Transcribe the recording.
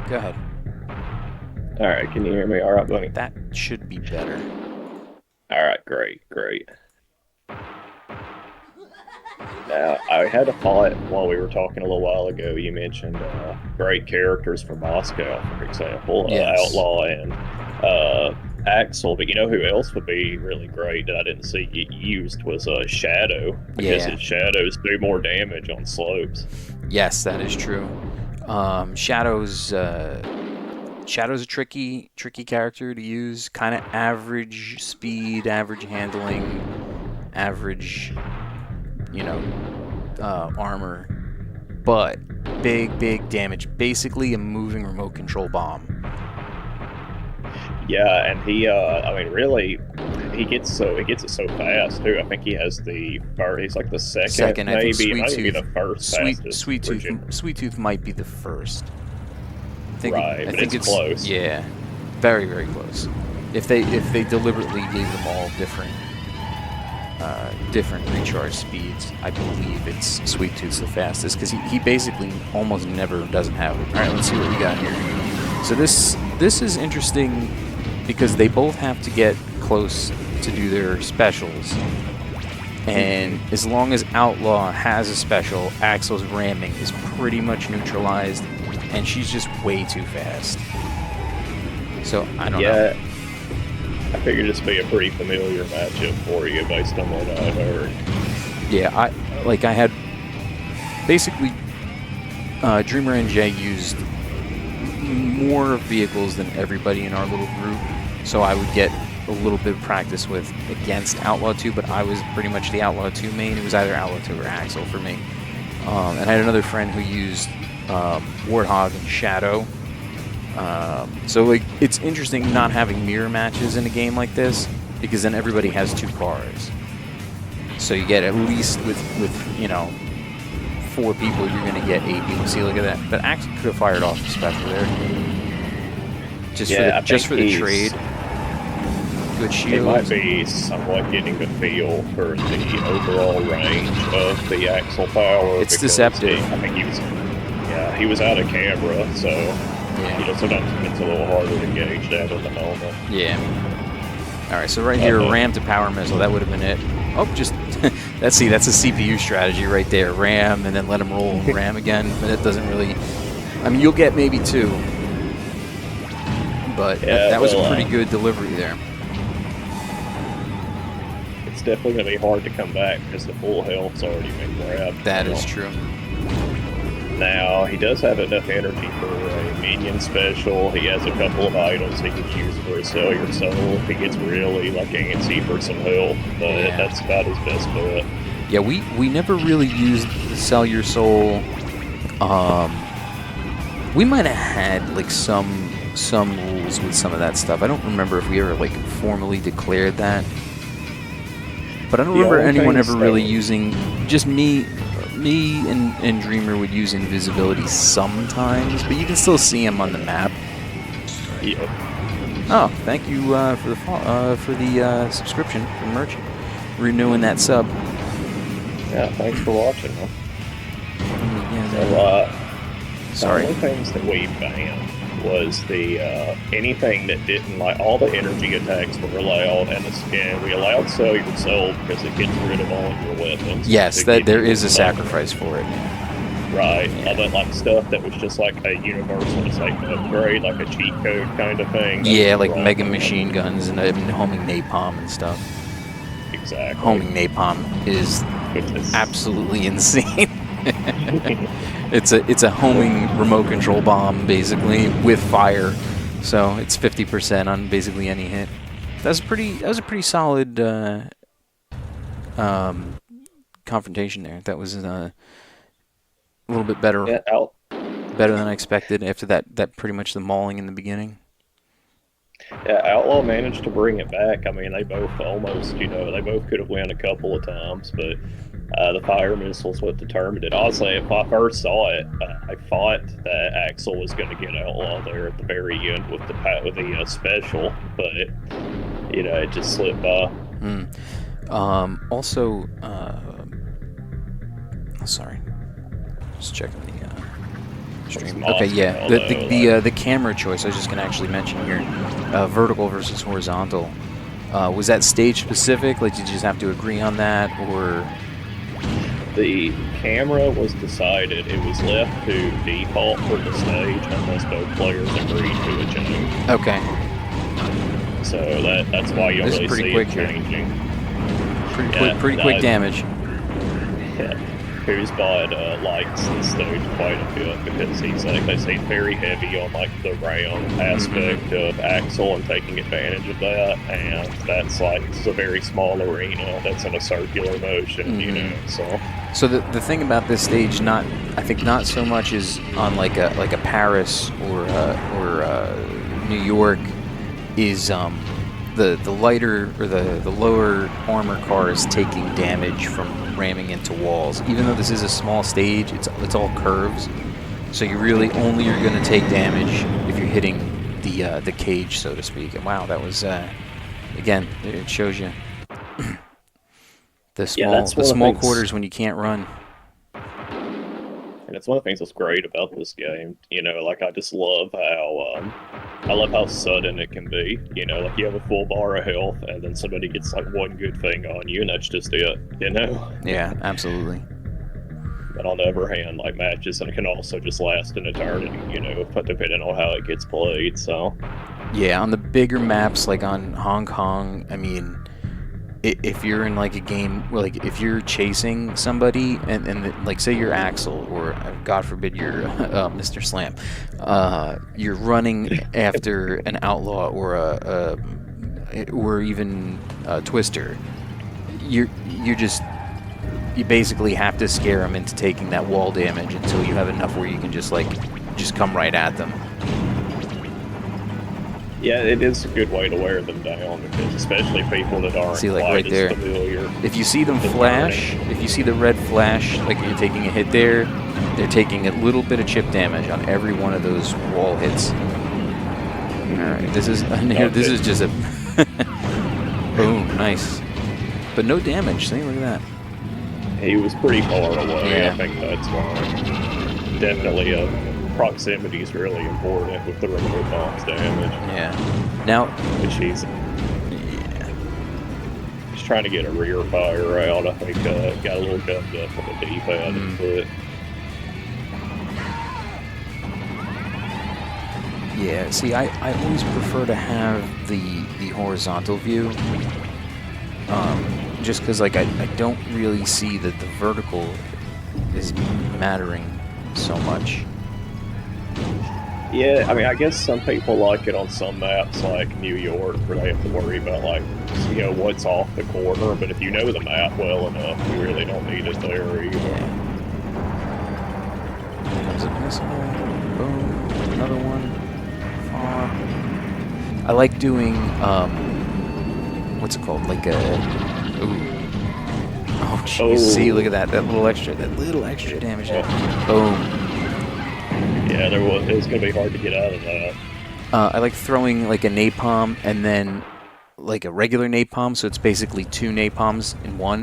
Go ahead. All right, can you hear me? All right, buddy. That should be better. All right, great. Now, I had a thought while we were talking a little while ago. You mentioned great characters from Moscow, for example, Yes. Outlaw and Axel. But you know who else would be really great that I didn't see get used was Shadow, because Yeah. his shadows do more damage on slopes. Yes, that is true. Shadow's Shadow's a tricky character to use. Kind of average speed, average handling, average, armor, but big damage. Basically, a moving remote control bomb. Yeah, and I mean, really, he gets it so fast too. I think he has the first. He's like the second, Second, I think maybe. It Sweet might even be Tooth, the first fastest. Sweet Tooth might be the first. Right, I but think it's close. yeah, very close. If they deliberately gave them all different recharge speeds, I believe it's Sweet Tooth's the fastest because he basically almost never doesn't have it. All right, let's see what we got here. So this is interesting because they both have to get close to do their specials. And as long as Outlaw has a special, Axel's ramming is pretty much neutralized, and she's just way too fast. So, I don't know. Yeah, I figured this would be a pretty familiar matchup for you based on what I heard. Yeah, I had basically Dreamer and Jay used more vehicles than everybody in our little group, so I would get a little bit of practice with against Outlaw 2, but I was pretty much the Outlaw 2 main. It was either Outlaw 2 or Axel for me. And I had another friend who used Warthog and Shadow. So like it's interesting not having mirror matches in a game like this because then everybody has two cars. So you get at least with 4 people you're gonna get 8 people. See, look at that. But Axel could have fired off a special there. Just for the trade. Good shield. He might be somewhat getting the feel for the overall range of the Axel power. It's deceptive. I think he was out of camera, so sometimes it's a little harder to gauge that at the moment. Yeah. All right, so right here, ram to power missile. That would have been it. Oh, just that's a CPU strategy right there. Ram and then let him roll and ram again. But it doesn't really. I mean, you'll get maybe 2, but that was a pretty good delivery there. It's definitely going to be hard to come back because the full health's already been grabbed. That is true. Now, he does have enough energy for a minion special. He has a couple of items he could use for a Sell Your Soul if he gets really antsy for some health, but that's about his best bet. Yeah, we never really used Sell Your Soul. We might have had like some rules with some of that stuff. I don't remember if we ever formally declared that. But I don't remember anyone ever really using. Just me and Dreamer would use invisibility sometimes, but you can still see him on the map. Yeah. Oh, thank you for the subscription for merch, renewing that sub. Yeah, thanks for watching. Huh? Sorry. One of the things that we banned was the anything that didn't all the energy attacks were allowed, and we allowed Sell Your Soul because it gets rid of all of your weapons. Yes, there is a sacrifice for it. Right. Yeah. But stuff that was just a universal upgrade, like a cheat code kind of thing. Yeah, like mega machine guns and homing napalm and stuff. Exactly. Homing napalm is absolutely insane. It's a homing remote control bomb basically with fire, so it's 50% on basically any hit. That was a pretty solid confrontation there. That was a little bit better, better than I expected after that pretty much the mauling in the beginning. Yeah, Outlaw managed to bring it back. I mean, they both almost, they both could have won a couple of times, but the fire missile's what determined it. Honestly, if I first saw it, I thought that Axel was going to get Outlaw there at the very end with the special, but it just slipped by. Also, sorry, just checking stream. Okay, yeah. The camera choice I was just gonna actually mention here, vertical versus horizontal. Was that stage specific? Like, did you just have to agree on that, or? The camera was decided. It was left to default for the stage unless both players agreed to a change. Okay. So that's why you don't really see it changing. Pretty quick damage. Yeah. Koozbot likes the stage quite a bit because he's very heavy on like the round aspect of Axel and taking advantage of that, and that's like, it's a very small arena that's in a circular motion, you know. So the thing about this stage, I think not so much is on like a Paris or New York, is the lighter or the lower armor car is taking damage from ramming into walls. Even though this is a small stage, it's all curves, so you really only are going to take damage if you're hitting the cage, so to speak. And wow, that was again, it shows you the small quarters when you can't run. And it's one of the things that's great about this game. You know, like, I just love how sudden it can be. You know, like, you have a full bar of health, and then somebody gets like one good thing on you, and that's just it. You know? Yeah, absolutely. But on the other hand, like, matches and it can also just last an eternity. You know, depending on how it gets played. So. Yeah, on the bigger maps like on Hong Kong, I mean, if you're in like a game, like if you're chasing somebody and like say you're Axel or God forbid you're Mr. Slam, you're running after an outlaw or even a Twister, you basically have to scare them into taking that wall damage until you have enough where you can just come right at them. Yeah, it is a good way to wear them down, because especially people that aren't quite as familiar. If you see them flash, if you see the red flash, like you're taking a hit there, they're taking a little bit of chip damage on every one of those wall hits. All right, this is just a boom, nice, but no damage. See, look at that. He was pretty far away. Yeah. I think that's why. Definitely proximity is really important with the remote bombs damage. Yeah. Now, he's trying to get a rear fire out. I think got a little gummed up on the D-pad, but. Yeah. See, I always prefer to have the horizontal view. Just because like I don't really see that the vertical is mattering so much. Yeah, I mean, I guess some people like it on some maps, like New York, where they have to worry about, like, you know, what's off the corner. But if you know the map well enough, you really don't need it there either. Comes a missile. Boom. Another one. Far. I like doing, what's it called? Like a... Ooh. Oh, jeez. See, look at that. That little extra damage. Boom. Yeah, it was going to be hard to get out of that. I like throwing like a napalm and then like a regular napalm, so it's basically two napalms in one.